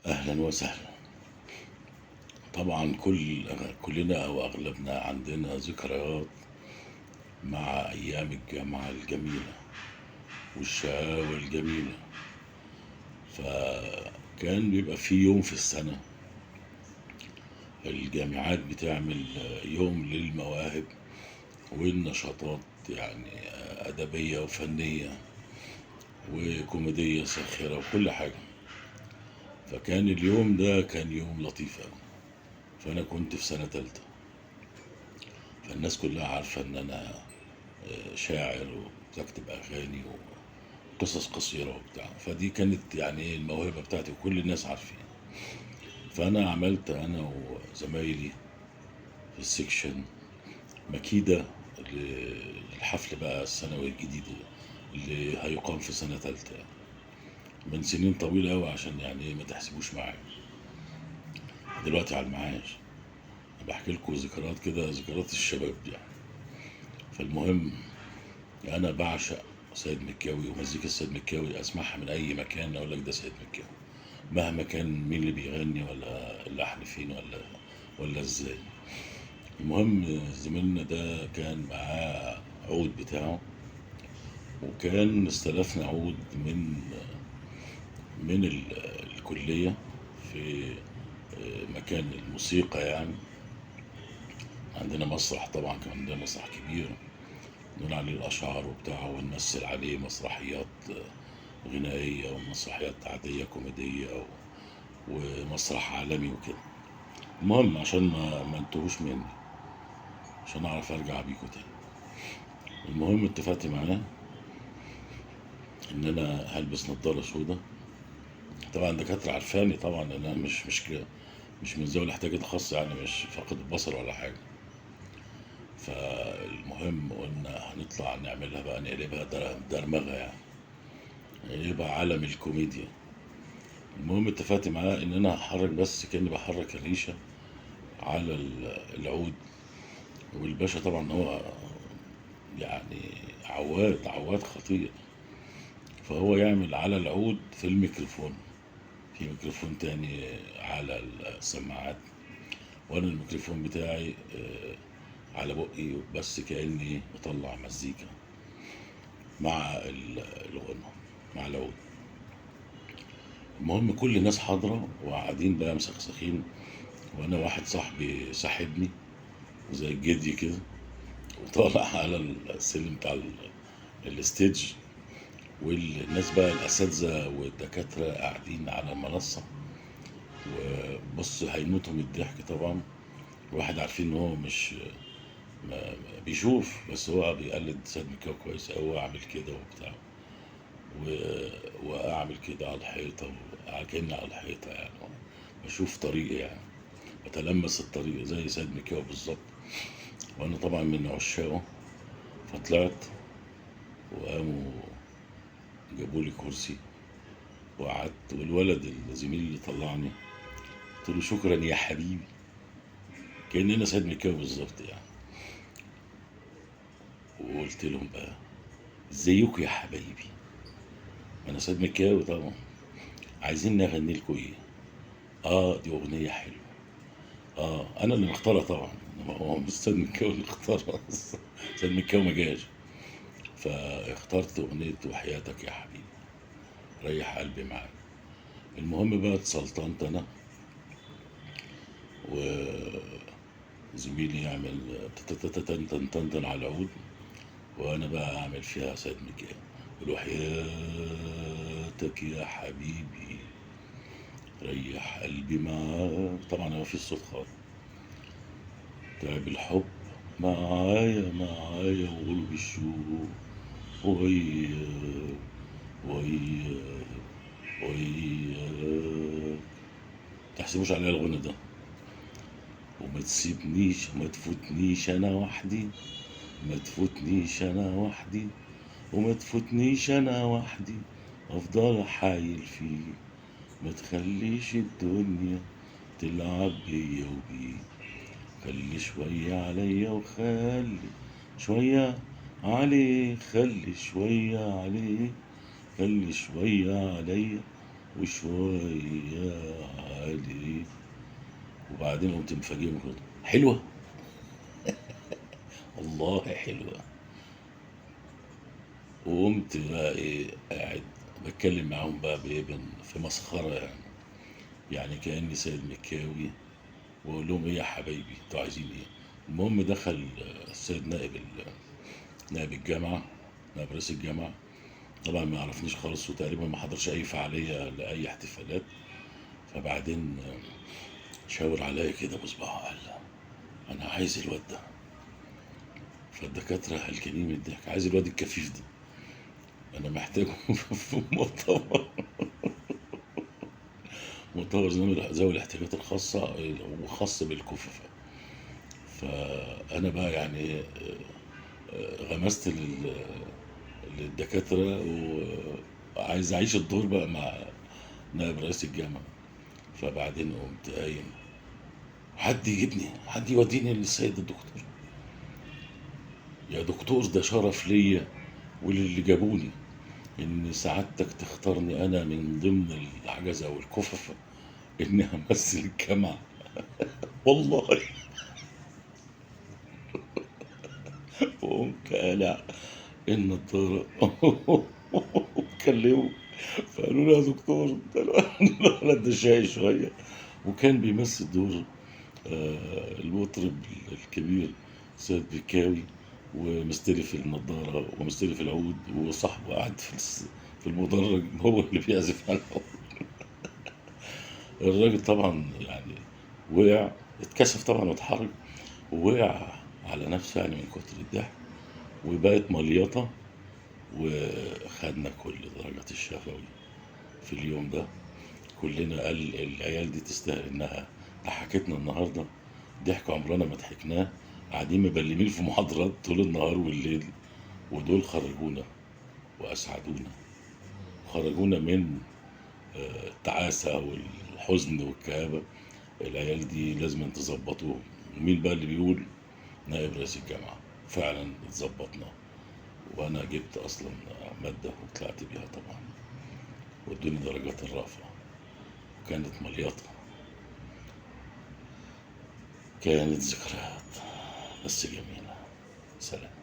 أهلا وسهلا. طبعا كلنا أو أغلبنا عندنا ذكريات مع أيام الجامعة الجميلة والشقاوة الجميلة. فكان بيبقى في يوم في السنة الجامعات بتعمل يوم للمواهب والنشاطات، يعني أدبية وفنية وكوميدية ساخرة وكل حاجة. فكان اليوم ده كان يوم لطيف أوي. فأنا كنت في سنة تالتة، فالناس كلها عارفة إن أنا شاعر وبكتب أغاني وقصص قصيرة وبتاع. فدي كانت يعني إيه الموهبة بتاعتي وكل الناس عارفين. فأنا عملت أنا وزمايلي في السكشن مكيدة للحفل بقى السنوي الجديد اللي هيقام في سنة تالتة، يعني من سنين طويلة أوي، عشان يعني إيه ما تحسبوش معايا دلوقتي على المعاش. بحكي لكم ذكريات كده، ذكريات الشباب يعني. فالمهم، أنا بعشق سيد مكاوي ومزيكا السيد مكاوي، أسمعها من أي مكان أقول لك ده سيد مكاوي، مهما كان مين اللي بيغني ولا اللحن فين ولا ازاي. المهم زميلنا ده كان معاه عود بتاعه، وكان استلفنا عود من الكلية في مكان الموسيقى يعني. عندنا مسرح، طبعا كان عندنا مسرح كبير نقول عليه الأشعار وبتاع، ونمثل عليه مسرحيات غنائية ومسرحيات عادية كوميدية ومسرح عالمي وكده. المهم عشان ما انتهوش مني، عشان اعرف ارجع بيكوا تاني. المهم اتفقت معاه ان انا هلبس نظارة سودا. طبعا الدكاترة عارفاني طبعا ان انا مش كده، مش من ذوي الاحتياجات الخاصة، يعني مش فاقد البصر ولا حاجة. فالمهم قلنا هنطلع نعملها بقى، نقلبها درمغة يعني، يبقى عالم الكوميديا. المهم اتفقت معاه ان انا هحرك بس كاني بحرك الريشة على العود. والباشا طبعا هو يعني عواد خطير، فهو يعمل على العود في الميكروفون، في ميكروفون تاني على السماعات، وانا الميكروفون بتاعي على بقي، بس كأني بطلع مزيكا مع الغنى مع العود. المهم كل الناس حاضرة وقاعدين بقى مسخسخين، وانا واحد صاحبي ساحبني زي الجدي كده، وطالع على السلم بتاع الستيج، والناس بقى الأساتذة والدكاترة قاعدين على المنصة. وبص هيموتوا من الضحك طبعا. الواحد عارفين ان هو مش ما بيشوف، بس هو بيقلد سيد مكاوي كويس أوي، أعمل كده وبتاع وأعمل كده على الحيطة، كأني على الحيطة يعني، بشوف طريقي يعني، بتلمس الطريق زي سيد مكاوي بالظبط. وأنا طبعا من عشاقه. فطلعت وقاموا جابوا لي كرسي وقعدت، والولد الزميل اللي طلعني قلت له شكرا يا حبيبي، كأن انا سيد مكاوي بالظبط يعني. وقلت لهم بقى ازيكم يا حبايبي، ما انا سيد مكاوي طبعا، عايزين نغني لكم ايه؟ اه دي اغنيه حلوه. اه انا اللي مختارها طبعا، هو مش سيد مكاوي اللي اختارها سيد مكاوي ما جاش. فاخترت اغنيه وحياتك يا حبيبي، ريح قلبي معاك. المهم بقى اتسلطنت انا وزميلي يعمل تن على العود، وانا بقى اعمل فيها سيد مكاوي، يقول وحياتك يا حبيبي ريح قلبي معاك. طبعا ما فيش صوت خالص. تعب الحب معايا وغلب الشوق، وياك وياك وياك. تحسبوش عليا الغنى ده. وما تسيبنيش ما تفوتنيش انا وحدي، ما تفوتنيش انا وحدي، وما تفوتنيش انا وحدي، افضل احايل فيك، ما تخليش الدنيا تلعب بيا وبيك. خلي شوية عليا وخلي شوية عليك، خلي شوية عليك، خلي شوية عليا وشوية علي. وبعدين قمت مفاجئهم كده، حلوة، والله حلوة. وقمت بقى ايه قاعد بتكلم معاهم بقى بايه في مسخرة يعني، يعني كأني سيد مكاوي، واقول لهم ايه يا حبايبي انتوا عايزين ايه. المهم دخل السيد نائب الجامعة، نائب رئيس الجامعة. طبعا ما يعرفنيش خالص، وتقريبا ما حضرش اي فعالية لاي احتفالات. فبعدين شاور عليا كده بصباعه، قال انا عايز الواد ده. فالدكاترة هلكانين من الضحك، عايز الواد الكفيف ده، انا محتاجه في مؤتمر ذوي الاحتياجات الخاصة، وخاص بالكفوف. فأنا بقى يعني غمست للدكاترة، وعايز أعيش الدور بقى مع نائب رئيس الجامعة. فبعدين قمت قايم، حد يجيبني، حد يوديني للسيد الدكتور. يا دكتور ده شرف ليا وللي جابوني إن سعادتك تختارني أنا من ضمن العجزة والكففة إني همثل الجامعة. والله. وقمت قالع النضارة وكلمه. فقالوا له يا دكتور، الولد ده شاي شوية، وكان بيمثل دور المطرب الكبير سيد بكاوي، ومستلف النضارة ومستلف العود، وصاحبه قاعد في المدرج هو اللي بيعزف على العود. الراجل طبعا يعني وقع، اتكسف طبعا واتحرج، ووقع على نفسه يعني من كتر الضحك، وبقت مليطة. وخدنا كل درجات الشفوي في اليوم ده. كلنا قال العيال دي تستاهل انها ضحكتنا النهارده ضحك عمرنا ما ضحكناه، قاعدين مبلمين في محاضرات طول النهار والليل، ودول خرجونا واسعدونا، خرجونا من التعاسة والحزن والكآبة. العيال دي لازم تظبطوهم. مين بقى اللي بيقول؟ نائب رئيس الجامعة. فعلا اتظبطنا، وانا جبت اصلا مادة وطلعت بيها طبعا، وادوني درجات الرافعة، وكانت مليطة. كانت ذكريات بس جميلة. سلام.